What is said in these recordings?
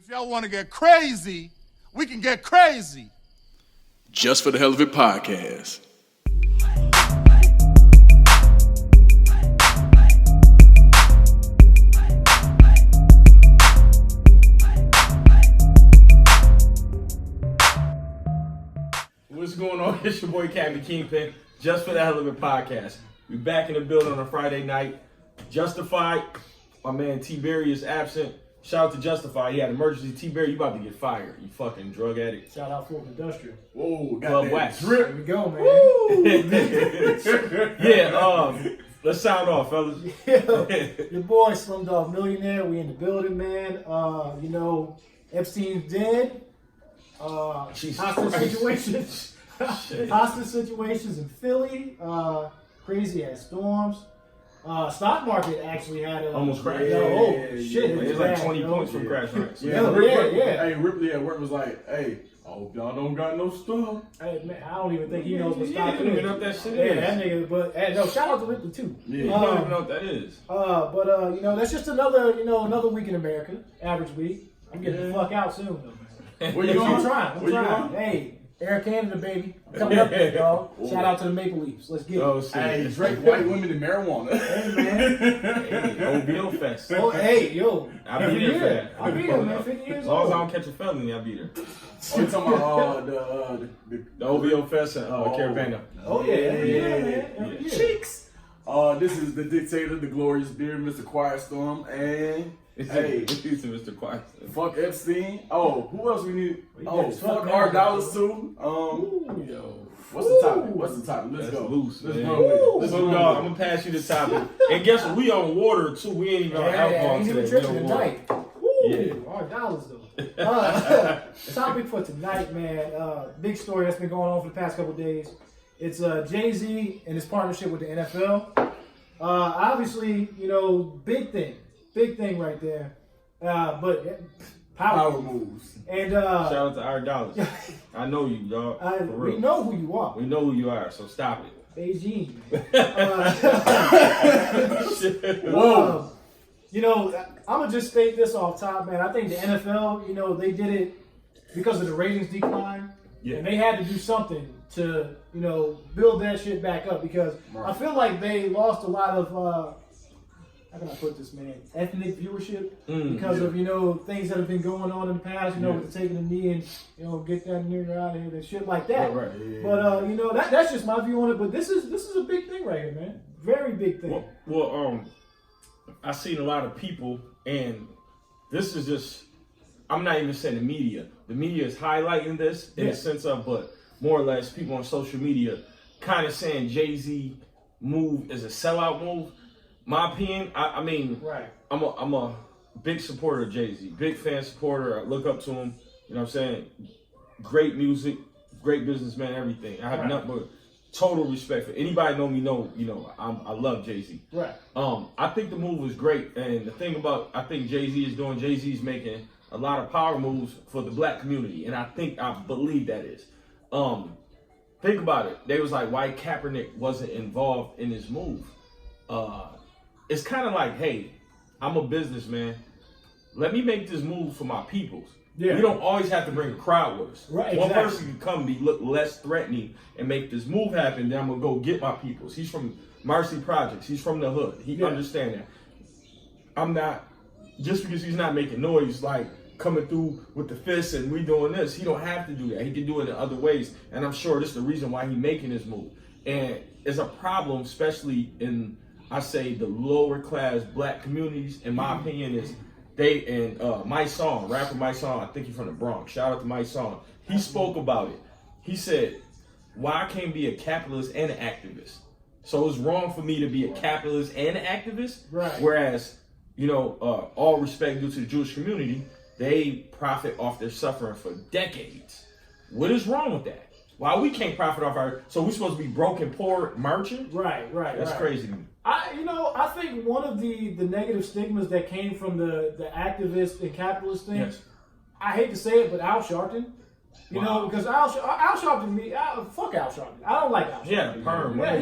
If y'all want to get crazy, we can get crazy. Just for the Hell of It podcast. What's going on? It's your boy Captain Kingpin, Just for the Hell of It podcast. We back in the building on a Friday night. Justified, my man T-Berry is absent. Shout out to Justify. He had emergency. T-Berry, you about to get fired. You fucking drug addict. Shout out Fort Industrial. Whoa, got that wax. drip. There we go, man. Yeah, let's sound off, fellas. Your boy Slumdog Millionaire. We in the building, man. Epstein's dead. Jesus Hostage Christ. situations. Hostage situations in Philly. Crazy ass storms. Stock market actually had a Almost crashed. shit. It was like bad, 20 points from crash. Right? Yeah. Hey, Ripley at work was like, hey, I hope y'all don't got no stuff. Hey, man, I don't even think he knows what Yeah, stock he don't even know is. what that shit Yeah, is. that nigga. But no, shout out to Ripley too. Yeah, you don't even know what that is. That's just another week in America, average week. I'm getting the fuck out soon, though, man. Where you I'm on? trying. Where you on? Hey, Air Canada, baby. I'm coming up there, dog. Shout out to the Maple Leafs. Let's get it. Oh, shit. Hey, Drake, white women and marijuana. Hey, man. Hey, OVO Fest. Oh, hey, yo. I'll Every be there for year. that. I'll be there, man. 50 years As long as I old. don't catch a felony, I'll be there. Oh, you talking about The OVO Fest and Caravana. Oh, yeah. Every year, man. Every year. Cheeks. This is the dictator, the glorious beard, Mr. Quiet Storm, and hey, Mr. Quiet. fuck Epstein. Oh, who else we need? Oh, fuck fuck our everybody. dollars too. Yo. What's the topic? What's the topic? Let's That's go. loose, Let's man. run with it. Let's So, run dog, I'm with gonna pass you the topic. And guess what? We on water too. We ain't even on alcohol Ain't today. even We tripping on water. tonight. Woo. Yeah. Our dollars, though. The topic for tonight, man. Big story that's been going on for the past couple days. It's Jayz and his partnership with the NFL. Obviously, big thing right there. But Power moves. And Shout out to our dollars. I know you, dog. For real. we know who you are. We know who you are, so stop it. Beijing. Whoa. I'm gonna just state this off top, man. I think the NFL, they did it because of the ratings decline, Yeah. and they had to do something to, build that shit back up because I feel like they lost a lot of, how can I put this, man, ethnic viewership because of things that have been going on in the past, with the taking a knee and get that nigga out of here and shit like that. Right. But that's just my view on it. But this is a big thing right here, man. Very big thing. Well, I've seen a lot of people, and this is just, I'm not even saying the media. The media is highlighting this in the sense of, but more or less people on social media kind of saying Jay-Z move is a sellout move. My opinion, I mean, Right. I'm a big supporter of Jay-Z, big fan supporter. I look up to him. You know what I'm saying? Great music, great businessman, everything. I have nothing but total respect for anybody know. I love Jay-Z. Right. I think the move was great, and the thing about I think Jay-Z is making a lot of power moves for the black community, and I believe that is. Think about it. They was like, why Kaepernick wasn't involved in this move? It's kind of like, hey, I'm a businessman. Let me make this move for my peoples. Yeah. We don't always have to bring a crowd with us. Right, One exactly. person can come and look less threatening and make this move happen. Then I'm gonna go get my peoples. He's from Marcy Projects. He's from the hood. He understand that. I'm not, just because he's not making noise like coming through with the fists and we doing this. He don't have to do that. He can do it in other ways. And I'm sure this is the reason why he's making this move. And it's a problem, especially in, I say, the lower class black communities. In my opinion, is they and my song, rapper My Song, I think he's from the Bronx. Shout out to My Song. He spoke about it. He said, "Why I can't be a capitalist and an activist? So it's wrong for me to be a capitalist and an activist. Right. Whereas, all respect due to the Jewish community, they profit off their suffering for decades. What is wrong with that? Why we can't profit off so we supposed to be broke and poor marching? Right. That's crazy to me. I think one of the negative stigmas that came from the activist and capitalist thing, Yes. I hate to say it, but Al Sharpton. Because Al Sharpton, fuck Al Sharpton. I don't like Al Sharpton. Yeah, perm. I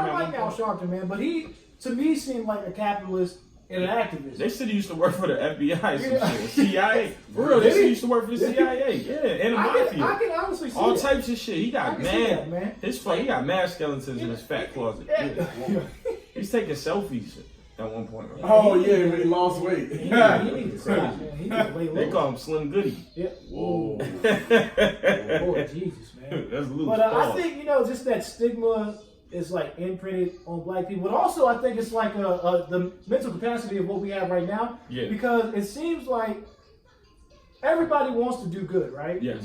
don't like Al Sharpton, man. But he, to me, seemed like a capitalist and an activist. They said he used to work for the FBI, Yeah. shit. CIA. For real, they said he used to work for the CIA. Yeah, and the mafia. I can honestly see All that. types of shit. He got I can see that, man. mad. He got mad skeletons in his fat closet. Yeah. He's taking selfies at one point. Right? Oh yeah, when he lost weight. He needs to stop, man. He needs to lay low. They call him Slim Goody. Yeah. Whoa. Lord Jesus, man. That's loose. But I think, just that stigma is like imprinted on black people. But also I think it's like the mental capacity of what we have right now. Yeah. Because it seems like everybody wants to do good, right? Yes.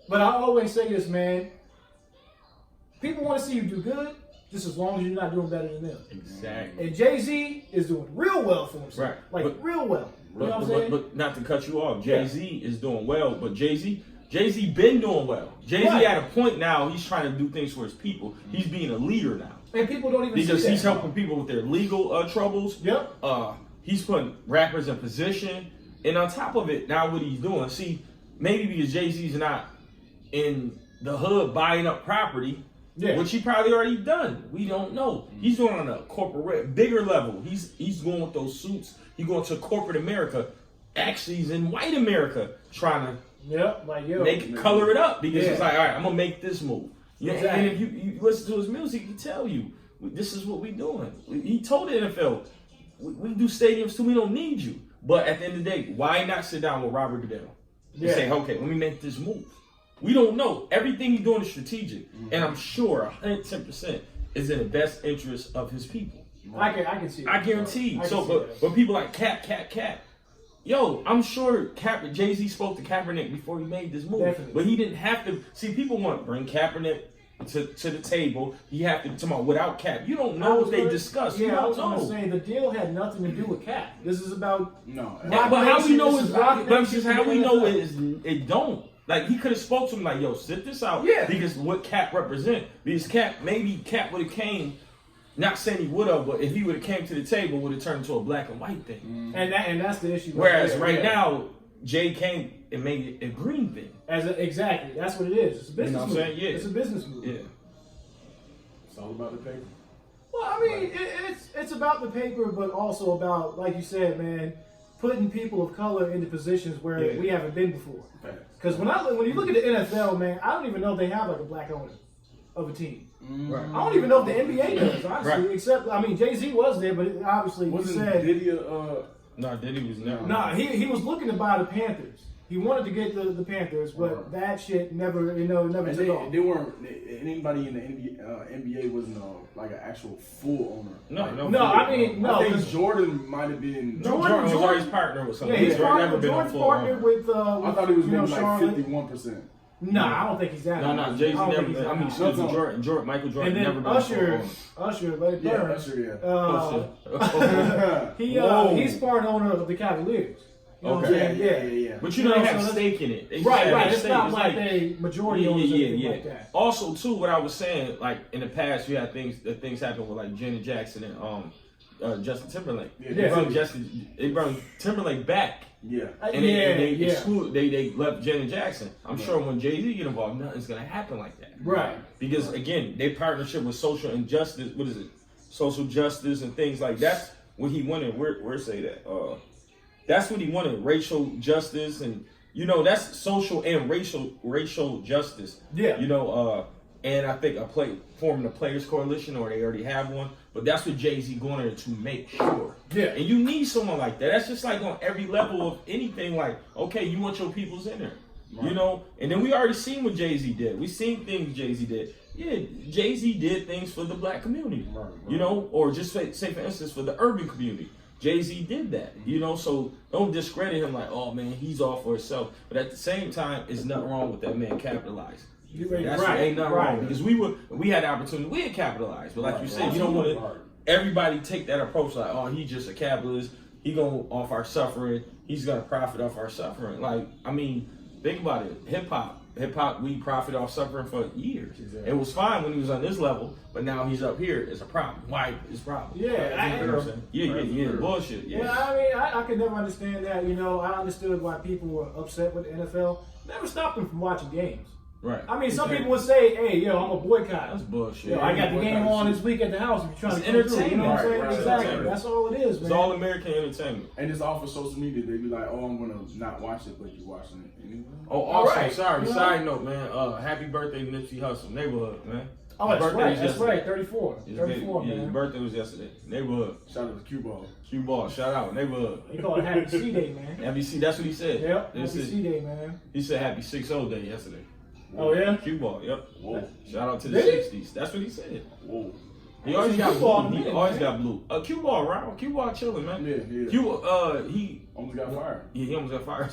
But I always say this, man. People want to see you do good just as long as you're not doing better than them. Exactly. And Jay-Z is doing real well for himself. Right. Like, real well. You know what I'm saying? But not to cut you off, Jay-Z is doing well, but Jay-Z been doing well. Jay-Z Right. at a point now, he's trying to do things for his people. He's being a leader now. And people don't even Because see that. he's helping people with their legal troubles. Yep. He's putting rappers in position. And on top of it, now what he's doing, see, maybe because Jay-Z's not in the hood buying up property, which he probably already done. We don't know. He's doing on a corporate, bigger level. He's going with those suits. He's going to corporate America. Actually, he's in white America trying to color it up because it's like, all right, I'm gonna make this move. Yeah, Exactly. and if you listen to his music, he tell you this is what we doing. He told the NFL, we do stadiums too. We don't need you. But at the end of the day, why not sit down with Robert Goodell and say, okay, let me make this move? We don't know. Everything he's doing is strategic, and I'm sure 110% is in the best interest of his people. I can see that. I guarantee. I can see that. But people like Cap. Yo, I'm sure Jay-Z spoke to Kaepernick before he made this move. Definitely. But he didn't have to. See, people want to bring Kaepernick to the table. He have to come out without Cap. You don't know what they discussed. Yeah, you I don't was going to know. say the deal had nothing to do with Cap. This is about But how we know is Rock but just Nation how we and know NFL. is it don't. Like he could have spoke to him like, yo, sit this out. Yeah. Because what Cap represent. Because Cap would have came. Not saying he would have, but if he would have came to the table, would have turned into a black and white thing. And that's the issue. Whereas right now, Jay came and made it a green thing. Exactly, that's what it is. It's a business You know what I'm move. saying? Yeah. It's a business move. Yeah. It's all about the paper. Well, I mean, it's about the paper, but also about, like you said, man, putting people of color into positions where we haven't been before. Because when you look at the NFL, man, I don't even know if they have like a black owner of a team. Right. I don't even know if the NBA does, honestly. Right. Except, I mean, Jay-Z was there, but obviously he said... No, Diddy was never. Nah, he was looking to buy the Panthers. He wanted to get the Panthers, but that shit never took off. They weren't anybody in the NBA wasn't like an actual full owner. No, I mean, I think Jordan might have been. Jordan was always partner with somebody. Yeah, he's partnered partnered with I thought he was maybe like Charlotte. 51%. Nah, I don't think he's that. No, Jay-Z never. I mean, excuse me, Michael Jordan and then never been Usher, let it burn. Usher, He's part owner of the Cavaliers. You know what I'm saying? Yeah. But you know, they have a stake in it. Right. It's not like they majority owners or anything like that. Also, too, what I was saying, like in the past, you had things happen with like Janet Jackson and Justin Timberlake. They brought Timberlake back. Yeah. And they left Janet Jackson. I'm sure when Jay-Z get involved, nothing's gonna happen like that. Right. Because again, their partnership with social injustice, what is it? Social justice and things like that's what he wanted. Where say that? That's what he wanted, racial justice and that's social and racial justice. Yeah. And I think forming a players coalition, or they already have one. But that's what Jay-Z going there to make sure. Yeah. And you need someone like that. That's just like on every level of anything. Like, okay, you want your peoples in there, And then we already seen what Jay-Z did. We seen things Jay-Z did. Yeah, Jay-Z did things for the black community, or just say for instance for the urban community. Jay-Z did that, so don't discredit him like, oh man, he's all for himself. But at the same time, there's nothing wrong with that man capitalizing. Ain't nothing wrong because we had the opportunity, we had capitalized. But like you said, you don't want to everybody take that approach like, oh, he's just a capitalist. He gonna off our suffering. He's gonna profit off our suffering. Like, I mean, think about it. Hip hop, we profit off suffering for years. Exactly. It was fine when he was on this level, but now he's up here. It's a problem. Why is a problem? Yeah. Bullshit. Yeah. Well, I mean, I could never understand that. I understood why people were upset with the NFL. Never stopped them from watching games. Right. I mean, some people would say, "Hey, yo, I'm a boycott." That's bullshit. Yo, I got the game on this week at the house. If you're trying It's to come through, you know what I'm saying? entertainment. Exactly. Right. That's all it is, man. It's all American entertainment. And it's all for social media. They be like, "Oh, I'm gonna not watch it, but you watching it anyway." Oh, also, right. sorry. You know? Side note, man. Happy birthday, Nipsey Hussle. Neighborhood, man. Oh, His that's birthday right. was That's yesterday. right. 34. 34, His man. birthday was yesterday. Neighborhood. Shout out to Q Ball. Q Ball. Shout out. Neighborhood. They call it Happy C Day, man. MBC, that's what he said. Yep. They Happy said- C Day, man. He said happy 6-0 day yesterday. Oh yeah. Q Ball, yep. Whoa, Shout out to the Did he? 60s. That's what he said. whoa. He always got Q-Ball blue. He man, always man. got blue. Q Ball around. Q Ball chilling, man. Yeah. He Almost got fired. he almost got fired.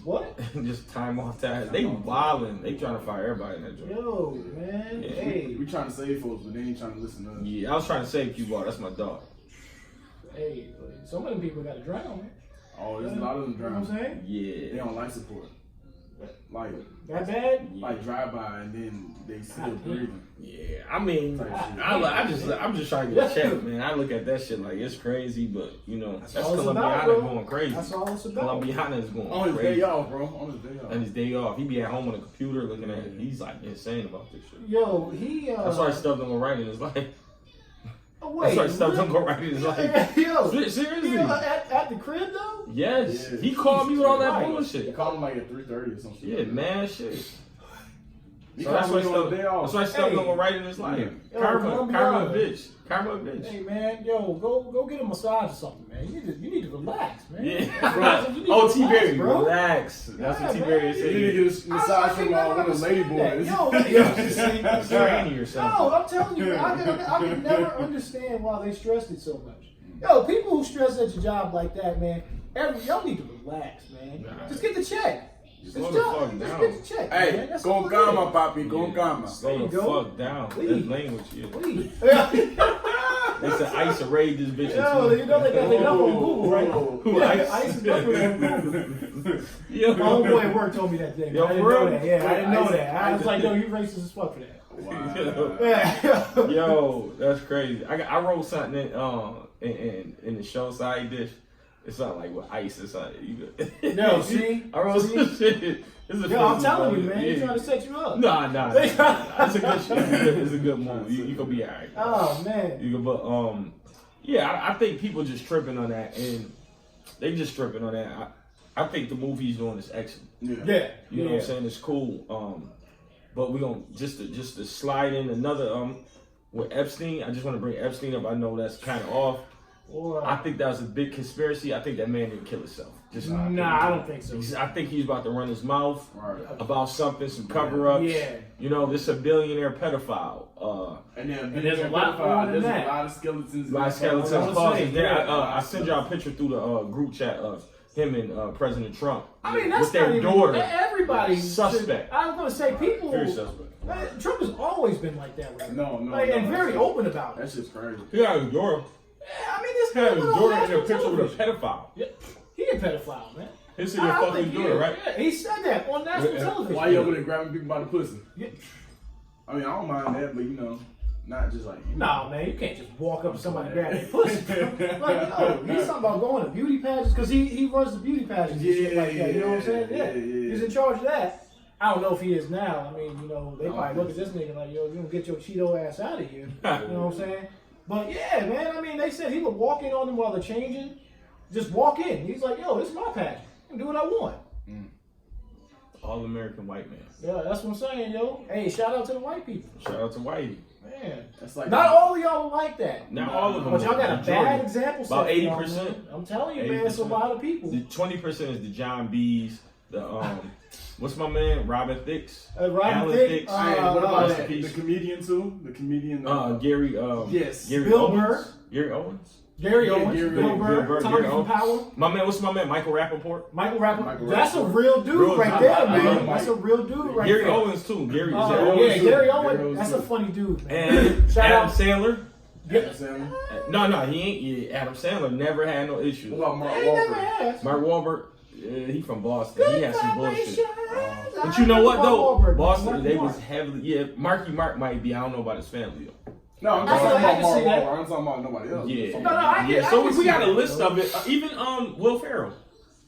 What? Just time off that. They wildin'. They trying to fire everybody in that joint. Yo, man. Yeah. Hey, We trying to save folks, but they ain't trying to listen to us. Yeah, I was trying to save Q Ball. That's my dog. hey. Some of them people got to drown, man. Oh, there's a lot of them You know what I'm driving. saying? They Yeah. don't like support. Like That bad? drive by and then they still God, breathing. Yeah, I mean, Type shit. I'm just trying to get a check, man. I look at that shit like it's crazy, but you know, that's all it's about, Colombiana bro. going crazy. That's all it's about. Colombiana is going On his crazy. day off, bro. On his day off. And his day off, he be at home on the computer looking at it. He's like insane about this shit. Yo, he. That's why stuff don't go right in his life. Oh, wait, That's why stuff don't really? go right in his life. Yo, Seriously. yo, at the crib though. Yes, Yeah. he called me with all that Right. They bullshit. called him like at 3:30 or some shit. Yeah, man, shit. He So that's called why me on stuff. the day off. That's why stuff Hey. don't go right in his life. Yo, Karma, Colombiana. a bitch. Karma, a bitch. Hey man, yo, go get a massage or something, man. You need to relax, man. Yeah, Bro, you need Oh, to T relax, Berry, bro. relax. That's Yeah, what T man, Berry You need to said. get a massage from one of the lady boys. Yo, Granny or something. no, I'm telling you, I can never understand why they stressed it so much. Yo, people who stress at your job like that, man, y'all need to relax, man. Nah. Just get the check. Slow Just the job, fuck just down. get the check, man. Hey, That's con all it calma, is. papi, con calma. Slow There the you go. fuck down. Please. That language, yeah. Please. They said ice arrayed this bitch. Yo, you know they got their number on Google, right? Who, Yeah, Ice? Ice is number on Google. Yo, My homeboy at work told me that thing. Yo, I didn't for know real? that. Yeah, I didn't know Ice- that. I was Ice- like, yo, you racist as fuck for that. Wow. Yeah. Yo, that's crazy. I wrote something in the show side dish. It's not like with ice. It's like No, see? I wrote See? some shit. It's a Yo, I'm fancy telling you, movie. man, Yeah. he's trying to set you up. Nah. It's a good shit. It's a good movie. You gonna be alright. Oh, man. You can, but yeah, I think people just tripping on that, and they just tripping on that. I think the movie he's doing is excellent. Yeah. You know what I'm saying? It's cool. But we're gonna just to slide in another with Epstein. I just want to bring Epstein up. I know that's kind of off. Or, I think that was a big conspiracy. I think that man didn't kill himself. Just nah, I don't think so. I think he's about to run his mouth Right. about something, some cover-ups. Yeah. You know, this is a billionaire pedophile. And then there's a lot more than there's that. a lot of skeletons. My skeletons I was gonna closet. say, I send y'all a picture through the group chat of him and President Trump. I mean, that's with their not even, daughter. everybody. Suspect. I was going to say, people. Very suspect. Man, Trump has always been like that with him. No, and very open about it. That shit's crazy. He had his daughter. Yeah, I mean, this He had his guy daughter on in a picture with a television. pedophile. Yeah, he a pedophile, man. He said you're fucking his daughter, right? Yeah, he said that on national television. Why you over there grabbing people by the pussy? Yeah. I mean, I don't mind that, but not just like you. Nah, man, you can't just walk up to somebody and grab their pussy. Like, no, he's talking about going to beauty pageants because he runs the beauty pageants and shit like that. You know what I'm saying? Yeah. He's in charge of that. I don't know if he is now. I mean, they probably look at this nigga like, yo, you don't get your Cheeto ass out of here. You know what I'm saying? But yeah, man, I mean, they said he would walk in on them while they're changing. Just walk in. He's like, yo, this is my pageant. I can do what I want. All American white man. Yeah, that's what I'm saying, yo. Hey, shout out to the white people. Shout out to Whitey. Man. That's like Not all of y'all are like that. Not all of them. But y'all got a Majority. bad example set About for y'all, 80%. man. I'm telling you, man, it's a lot of people. The 20% is the John B's. The what's my man? Robin Thicke. Robin Alan Thicke, Thicke. Hey, what about rest in that? peace. The comedian too? The comedian. Gary. Yes. Gary Bill Owens. Burr. Gary Owens. Gary Yeah, Owens, Gary Bill Owens, Burr, Bill Burr, Tommy Gary from Owens. Power, My man, what's my man? Michael Rappaport. Michael Rapper. Michael That's a Rappaport. real dude Real right dude. there, I man. love That's a real dude right Gary there. Owens too. Gary. Yeah, Owens Gary too. Owens. Gary That's Owens a funny dude, man. And Shout Adam out. Sandler. Sandler. No, he ain't. Yeah, Adam Sandler never had no issues. What about Mark He never Wahlberg? has. Mark Wahlberg, he from Boston. He had some bullshit. Vibrations. But you know what Mark though? Wahlberg, Boston, Marky they Mark. was heavily. Yeah, Marky Mark might be. I don't know about his family though. No, I'm I talking can about see Mark that. Wahlberg. I'm talking about nobody else. Yeah. No, I Yeah, can so we see got a that, list though. of it. Even Will Ferrell.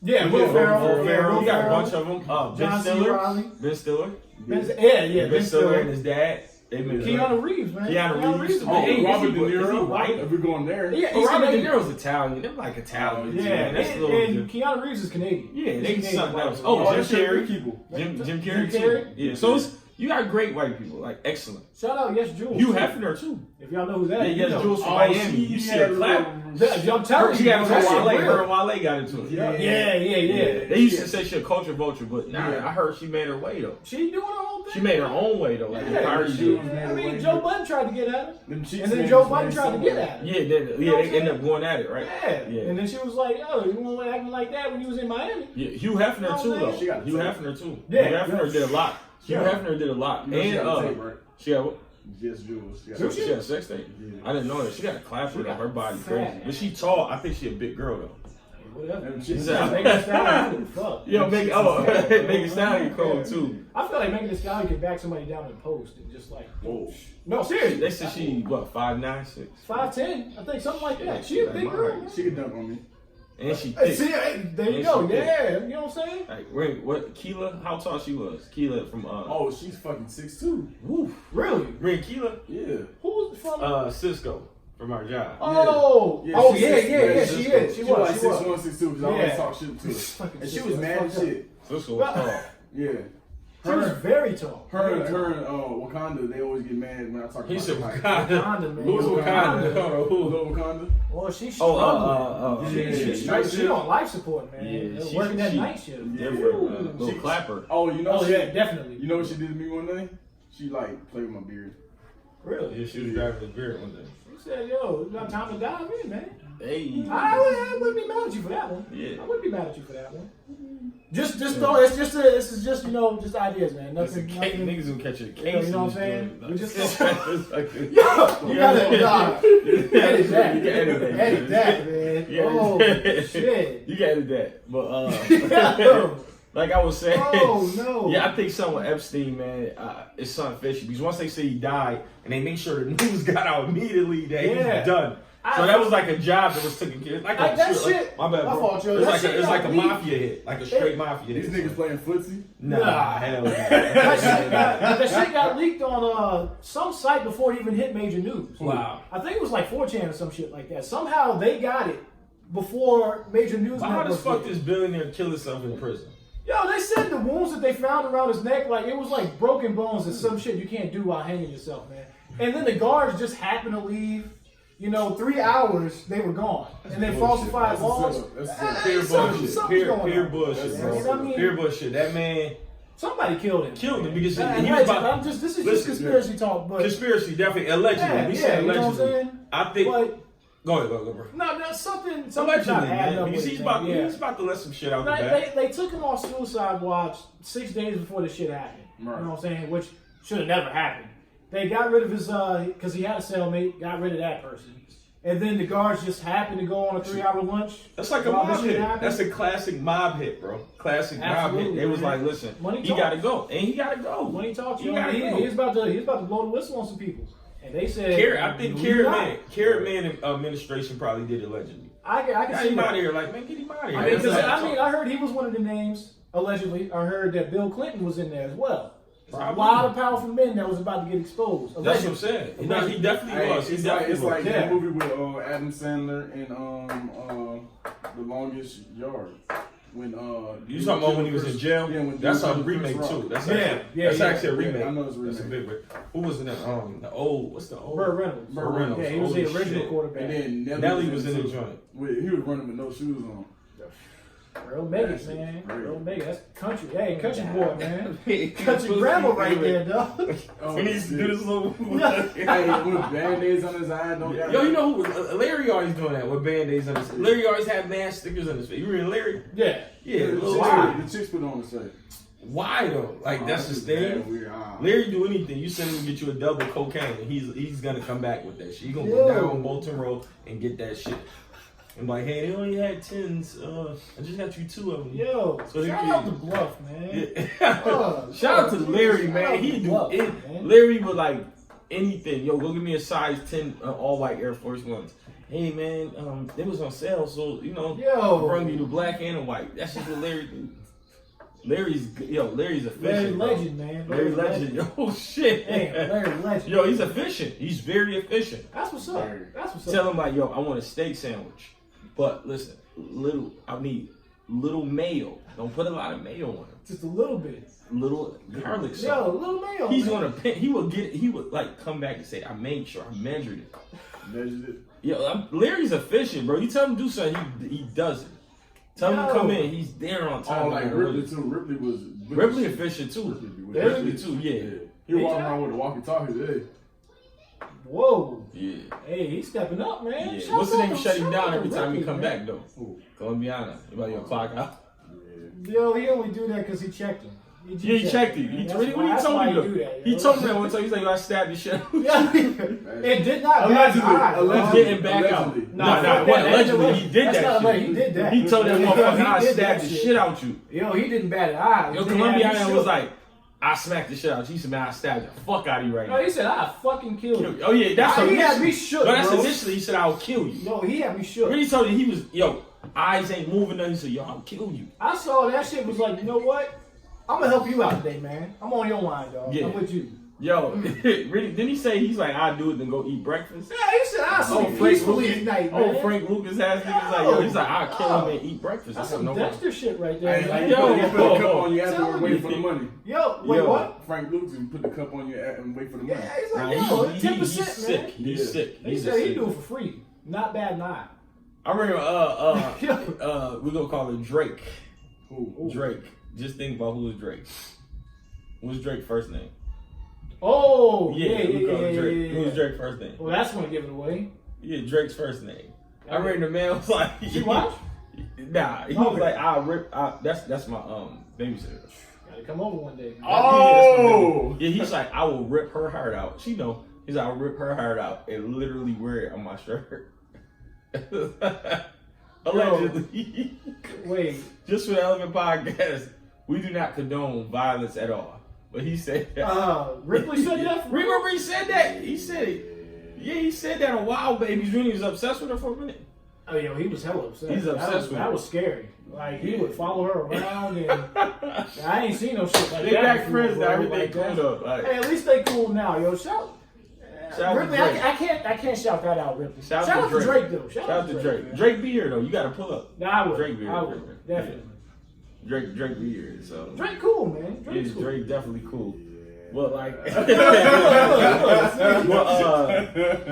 Yeah, Will Ferrell. You got a bunch of them. Ben John C. Stiller. Reilly. Ben Stiller. Ben Stiller and his dad. Keanu Reeves, man. Keanu Reeves. Robert De Niro. White? If we're going there. Yeah, Robert De Niro's Italian. They're like Italian. Yeah, That's a little. and Keanu Reeves is Canadian. Yeah, they He's something Canadian. else. Oh, Jim Carrey. People. Jim Carrey too. Yeah, so you got great white people, like excellent. Shout out, Yes Jules. Hugh Hefner too. If y'all know who that Yeah, is. Yes Jules from Miami. You see her clap. I'm telling She you, got that shit Wale. real. Her and Wale got into it. Yeah. They used to say she a culture vulture, but nah, I heard she made her way though. She doing her own thing. She made her own way though, like Kyrie she did. I mean, Joe Budden tried to get at her. And then Joe Budden tried to get at her. Yeah, they ended up going at it, right? Yeah. And then she was like, "Oh, you want to act like that when you was in Miami?" Yeah, Hugh Hefner too though. She got Hugh Hefner too. Yeah. Hugh Hefner did a lot. Hugh Hefner did a lot. You know she And got a tape, right? she had what? Yes, Jules. She had a sex tape. Yeah. I didn't know that. She got a clapper though. Her body fat. crazy, but she tall. I think she a big girl though. Whatever. And she- Yeah. Megan Thee Stallion, fuck. Yo, Megan Stallion cold too. I feel like Megan Thee Stallion could back somebody down in the post and just like, Whoa. no, seriously. They said she what 5'9", 6", 5'10", I think, something like that. She a big girl. Man. She could dunk on me. and she Hey, thick. see, hey, there you And go. she thick. Yeah, you know what I'm saying? Like, wait, what? Keela? How tall she was? Keela from Oh, she's fucking 6'2". Woo. Really? Ren Keela? Yeah. Who's from? Cisco from our job. Oh, Yeah, oh she's yeah, six- yeah, yeah, she she's is. She She was. like She was. 6'1", 6'2", because I always Yeah. talk shit to her. Fucking And she sister, was mad that's as shit. Cisco was tall. Yeah. She was very tall. Her and Wakanda, they always get mad when I talk He about said her height. Wakanda, man. Who's Wakanda? Hold on, who? Little Wakanda? Well, she's Oh, struggling. yeah. She on life support, man. Yeah, They're she- working that she- night shift. Different. Little clapper. Oh, you know Oh she, yeah, definitely. You know what she did to me one day? She like played with my beard. Really? Yeah, she was driving his beard one day. He said, "Yo, it's not time to dive in, man." Hey. I wouldn't be mad at you for that one. Yeah. I wouldn't be mad at you for that one. Just though, this is just just ideas, man. Nothing. Niggas gonna catch a You case. know what I'm saying? We just It's like a- Yo, you gotta edit that. You can edit that. Edit that, man. Yeah. Oh shit. You can edit that, but Yo. like I was saying, Oh no. yeah, I think something with Epstein, man, it's something fishy because once they say he died and they make sure the news got out immediately that Yeah. he's done. So that was like a job that was taken care of. Like Like that shit. My bad, My bro. fault, yo. It's That like shit it's like a got mafia hit, like a straight mafia These hit. niggas playing footsie? Nah, hell no. That shit got leaked on some site before it even hit major news. Wow. I think it was like 4chan or some shit like that. Somehow they got it before major news. But how the networks fuck did. this billionaire kill himself in prison? Yo, they said the wounds that they found around his neck, like it was like broken bones and some shit you can't do while hanging yourself, man. And then the guards just happened to leave. 3 hours they were gone, and they falsified laws. Pure bullshit. Pure bullshit, That's bro. I mean- Pure bullshit. That man Somebody killed him. killed him because And he was allegedly, about this is just Listen, conspiracy talk, but conspiracy. Definitely, allegedly. Yeah, We yeah, said you know what I'm allegedly. saying? I think. But Go ahead, bro. no, something Allegedly, not adding man. up Because with he's it, about man. he's about to let some shit out the Like, back. they took him off suicide watch 6 days before this shit happened. Right. You know what I'm saying? Which should have never happened. They got rid of his, because he had a cellmate, got rid of that person. And then the guards just happened to go on a 3-hour lunch. That's like a while mob this shit hit. happened. That's a classic mob hit, bro. Classic mob hit. Absolutely, They was man. like, listen, Money he talks. gotta go, and he gotta go. When he talked, he gotta go. he was about to blow the whistle on some people. And they said, I think "Do Carrot not." Man administration probably did allegedly. I can Got see him that. out of here, like, man, get him out of here. I mean, That's because like- I heard he was one of the names, allegedly. I heard that Bill Clinton was in there as well. There's a Probably. lot of powerful men that was about to get exposed. That's what I'm allegedly. saying. No, he definitely was. He It's like, definitely it's was. like Yeah. that movie with Adam Sandler and The Longest Yard. When You talking about when he was in jail? Yeah, when That's dude a killed Chris remake Rock. too. That's Yeah, actually, yeah, that's yeah. actually a Yeah, remake. I know it's a That's a remake. big one. Who was in the old? What's the old? Burt Reynolds. Burt Reynolds. Yeah, he was the Holy original shit. quarterback. And then Nelly was in the too. joint. He was running with no shoes on. Real Megan, That's man. great. Real Megan. That's country. Hey, country boy, man. Country Country grandma right there, dog. Oh, When he used to do this little. Hey, with band-aids on his eye, don't got Yo, you know who? Larry always doing that with band-aids on his face. Larry always had mad stickers on his face. You remember Larry? Yeah. Yeah, the little chicks, why? the chicks put on the shirt. Why though? Like that's his thing. Weird. Larry do anything. You send him to get you a double cocaine, and he's gonna come back with that shit. He gonna Yo. go down on Bolton Road and get that shit. And like, hey, they only had 10s. I just got you 2 of them. Yo, So they shout can- out to Bluff, man. Yeah. Shout out to Larry, Shout man. out He to do Bluff, it. man. Larry would like anything. Yo, go give me a size 10 all white Air Force Ones. hey man, they was on sale, so you know, Yo. bring you the black and the white. That's just what Larry do. Larry's efficient. Larry bro. Legend, man. Larry Legend. Yo, shit. Damn, Larry Legend. Yo, he's efficient. He's very efficient. That's what's up. That's what's up. Tell him like, yo, I want a steak sandwich, but listen, I need little mayo. Don't put a lot of mayo on it. Just a little bit. Little garlic Yo, salt. a little mayo. He's man. gonna pin. He would like come back and say, I made sure I measured it. Measured it. Yo, Larry's efficient, bro. You tell him to do something, he does it. Tell him to come in, he's there on time. Oh, like Ripley too. Ripley efficient too. Ripley too, yeah. He walking around with a walkie-talkie today. Whoa. Yeah. Hey, he's stepping up, man. Yeah. Shout What's the out name? to- Shut him shout down out every to time he Ripley, come man. back though. Who? Colombiana. You about your clock out? Yo, he only do that because he checked him. Yeah, he checked it. He That's what he why- that's told why me he though. do that, He yo. told me that one time. He's like, yo, I stabbed the shit. Yeah, it did not. Allegedly. Getting back out. Allegedly. Nah, it wasn't allegedly. He did That's that not shit. alleged. He did that. He told that motherfucker, I He did stabbed that the shit. shit out you. Yo, he didn't bat an eye. Yo, He Colombiana had me was shook. like, I smacked the shit out you. He said, man, I stabbed the fuck out of you right No, now. he said, I fucking killed you. Oh yeah, that's Nah, he had initially. me shook, No, that's bro. initially. He said, I'll kill you. No, he had me shook. When he told you he was, yo, eyes ain't moving. Nothing. He said, yo, I'll kill you. I saw that shit, was like, you know what? I'm gonna help you out today, man. I'm on your line, dog. Yeah. I'm with you. Yo, really? Didn't he say he's like, I'll do it, then go eat breakfast? Yeah, he said, I'll sleep Frank peacefully Lucas. at night, man. Oh, Frank Lucas has niggas like, yo, he's like, I'll kill him Yo. and eat breakfast. That's I said, some no Dexter shit right there, Hey, man. yo, you put a cup on your ass Tell and him wait you for the money. Yo, wait, Yo. what? Frank Lucas put the cup on your ass and wait for the money. Yeah, he's Nah, like, yo, he's 10%, sick. man. He's Yeah. sick. He He's said he sick. do it for free. Not bad, not. I remember, we're gonna call it Drake. Who? Drake. Just think about who is Drake. What's Drake's first name? Oh, Yeah, yeah, we call it yeah, Drake. yeah, yeah. Who's Drake's first name? Well, that's gonna give it away. Yeah, Drake's first name. I remember the man was like, You watch? Nah, he Okay. was like, that's my babysitter. Gotta come over one day. Oh! Yeah, he's like, I will rip her heart out. She know. He's like, I'll rip her heart out and literally wear it on my shirt. Allegedly. Wait. Just for the Element Podcast, we do not condone violence at all. But he said Ripley said that? Remember he said that? He said it. Yeah, he said that on Wild Babies when he was obsessed with her for a minute. Oh, yo, he was hella upset. He's obsessed with that her. was scary. Like, he would follow her around, and I ain't seen no shit like They that. back before, friends bro. now, everything Like cool that. though. Like, Hey, at least they cool now, yo. Shout out Ripley, to Drake. I can't shout that out, Ripley. Shout Shout out out to to Drake, though. Shout out to Drake. man. Drake be here though. You gotta pull up. Nah, I would. Drake be here. I would. Definitely. Drake be here. So Drake cool, man. yeah, Drake's cool. Drake definitely cool. Well, like, what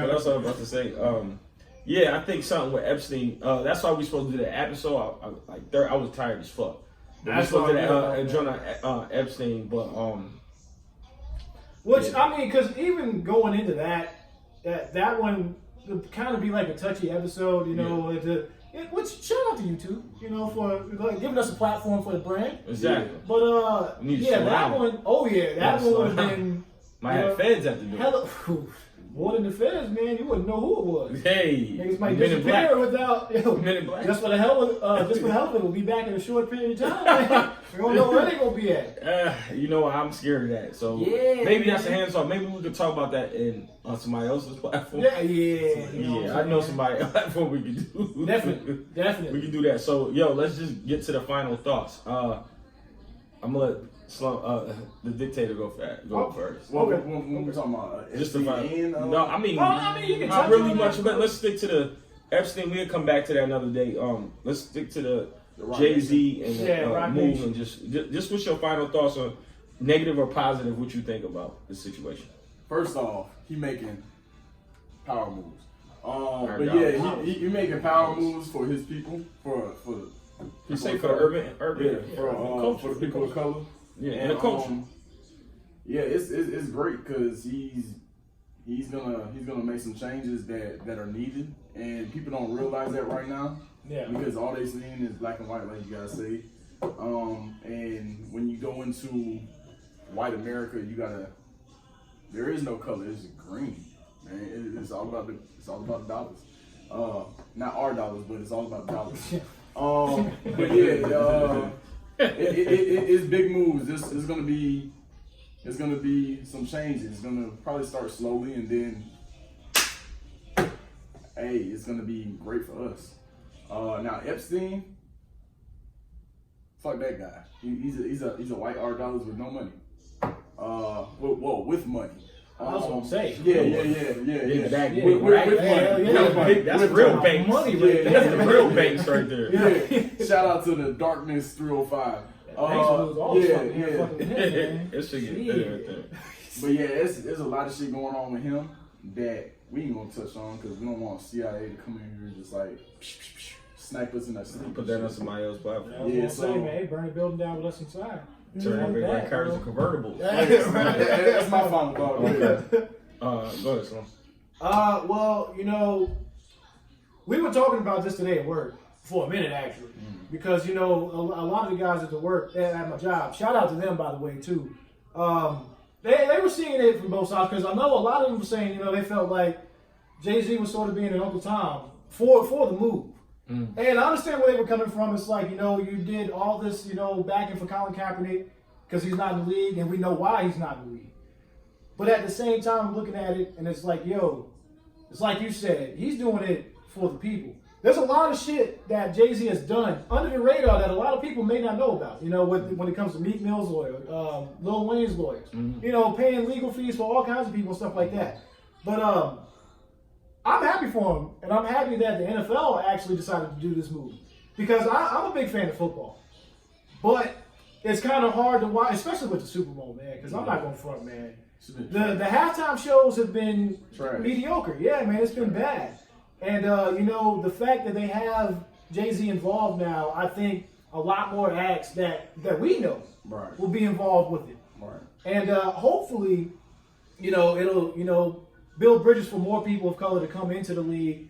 else I was about to say? Yeah, I think something with Epstein. That's why we supposed to do that episode. I was tired as fuck. But we That's supposed to do why that Jonah Epstein, but Which, yeah. I mean, because even going into that one would kind of be like a touchy episode, you know. Which, shout out to you two, you know, for like, giving us a platform for the brand. Exactly. But, We need to yeah, slow that down. one, oh yeah, that slow one would have down. been Might have feds at the door. hella, more than the feds, man. You wouldn't know who it was. Hey, Niggas might Men in Black. disappear without, Men in Black. just for the hell of it, will be back in a short period of time, man. We don't know where they gonna be at. You know what? I'm scared of that. So Yeah, maybe that's a man. hands off. Maybe we could talk about that on somebody else's platform. Yeah, you know what Yeah, I'm I know saying? somebody platform we can do. Definitely. We can do that. So, yo, let's just get to the final thoughts. I'm gonna let the dictator go first. What we're talking about? Just the SDN, final. No, I mean, Well, I mean, you can not touch really on much. that. But let's stick to the Epstein. We'll come back to that another day. Let's stick to the Rock Jay-Z and Yeah, Rock move, Nation. and just what's your final thoughts on negative or positive? What you think about the situation? First off, he making power moves. But dollars. yeah, he making power moves for his people, for You say for the urban, yeah, for the people of color. yeah, and the culture. Yeah, it's great because he's gonna make some changes that are needed, and people don't realize that right now. Yeah. Because all they seeing is black and white, like you guys say. And when you go into white America, there is no color. It's green, man. It's all about the dollars. Not our dollars, but it's all about the dollars. But yeah, it's big moves. It's gonna be some changes. It's gonna probably start slowly, and then hey, it's gonna be great for us. Now Epstein, fuck that guy. He's a white R dollars with no money. With money. I was gonna say. Yeah. With money. That's real banks. Money, That's the real banks right there. Yeah. Shout out to the Darkness 305. It should get better right there. But yeah, there's a lot of shit going on with him that we ain't gonna touch on because we don't want CIA to come in here and just like snipe us in our sleep. Put that on somebody else's platform. Yeah, so man, hey, burn the building down with us inside. Turn that big like cars and convertibles. That's my final thought. Okay. Go ahead, Slim. Well, we were talking about this today at work for a minute actually, because a lot of the guys at the work at my job. Shout out to them, by the way, too. They were seeing it from both sides because I know a lot of them were saying they felt like Jay-Z was sort of being an Uncle Tom for the move. And I understand where they were coming from. It's like, you did all this, backing for Colin Kaepernick because he's not in the league, and we know why he's not in the league. But at the same time, I'm looking at it, and it's like, it's like you said, he's doing it for the people. There's a lot of shit that Jay-Z has done under the radar that a lot of people may not know about, when it comes to Meek Mill's lawyer, Lil Wayne's lawyers, paying legal fees for all kinds of people and stuff like that. But I'm happy for him, and I'm happy that the NFL actually decided to do this move because I'm a big fan of football. But it's kind of hard to watch, especially with the Super Bowl, man, because I'm not going to front, man. The halftime shows have been mediocre. Yeah, man, it's been bad. And, the fact that they have Jay-Z involved now, I think a lot more acts that we know will be involved with it. Right. And hopefully, it'll build bridges for more people of color to come into the league,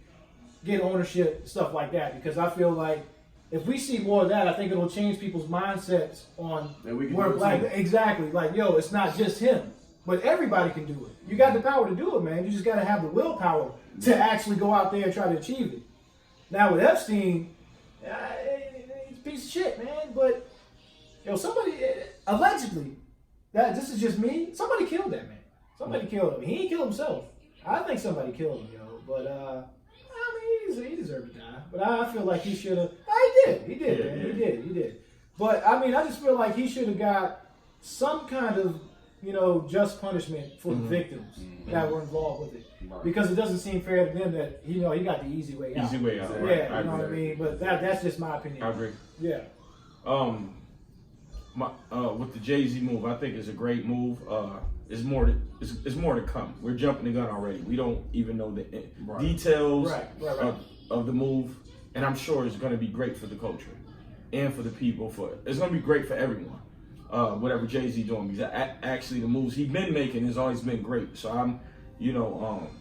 get ownership, stuff like that. Because I feel like if we see more of that, I think it'll change people's mindsets on where black. Exactly. Like, it's not just him, but everybody can do it. You got the power to do it, man. You just got to have the willpower to actually go out there and try to achieve it. Now with Epstein, he's a piece of shit, man. But somebody allegedly, this is just me. Somebody killed that man. Somebody killed him. He didn't kill himself. I think somebody killed him, But he deserved to die. But I feel like he should have. He did. But I just feel like he should have got some kind of just punishment for the victims that were involved with it. Right. Because it doesn't seem fair to them that he got the easy way out. Easy way out. Yeah, right. You know what I mean. But that's just my opinion. I agree. Yeah. With the Jay-Z move, I think it's a great move. It's more to come. We're jumping the gun already. We don't even know the details of the move, and I'm sure it's going to be great for the culture and for the people. It's going to be great for everyone. Whatever Jay-Z doing, because actually the moves he's been making has always been great. So I'm,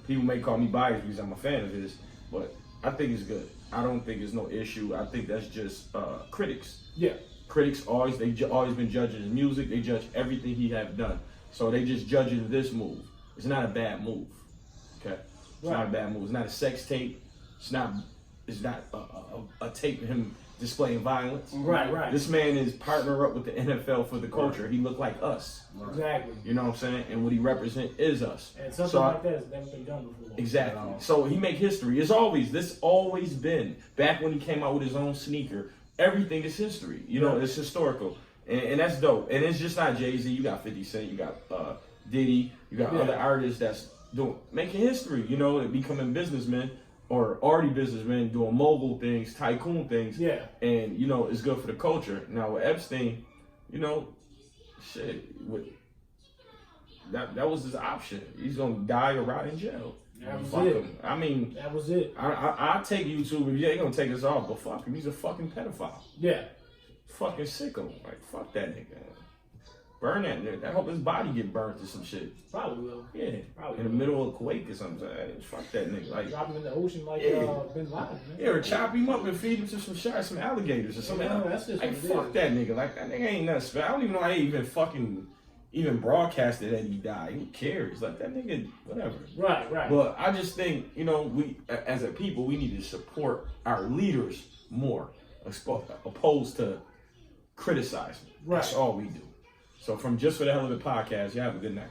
people may call me biased because I'm a fan of his, but I think it's good. I don't think it's no issue. I think that's just critics. Yeah. Critics always been judging his music. They judge everything he have done. So they just judging this move. It's not a bad move. Okay. It's not a bad move. It's not a sex tape. It's not a tape of him displaying violence. Right. This man is partner up with the NFL for the culture. He look like us. Exactly. You know what I'm saying? And what he represent is us. And something like that has never been done before. Exactly. So he make history. This always been. Back when he came out with his own sneaker, everything is history. It's historical. And that's dope. And it's just not Jay-Z. You got 50 Cent. You got Diddy. You got other artists that's making history, becoming businessmen or already businessmen doing mogul things, tycoon things. Yeah. And, it's good for the culture. Now with Epstein, that was his option. He's going to die or rot in jail. That was fuck it. him. That was it. I take YouTube if they're going to take us off, but fuck him. He's a fucking pedophile. Yeah. Fucking sicko. Like, fuck that nigga. Burn that nigga. I hope his body get burnt to some shit. Probably will. Yeah. Probably in the middle of Kuwait or something. Fuck that nigga. Like, drop him in the ocean like Bin Laden, man. Yeah, or chop him up and feed him to some alligators or something else. That's just like, fuck that nigga. Like, that nigga ain't nothing special. I don't even know how they even broadcasted that he died. Who cares? Like, that nigga, whatever. Right. But I just think, we, as a people, we need to support our leaders more, opposed to criticizing. Right. That's all we do. So from Just for the Hell of It podcast, you have a good night.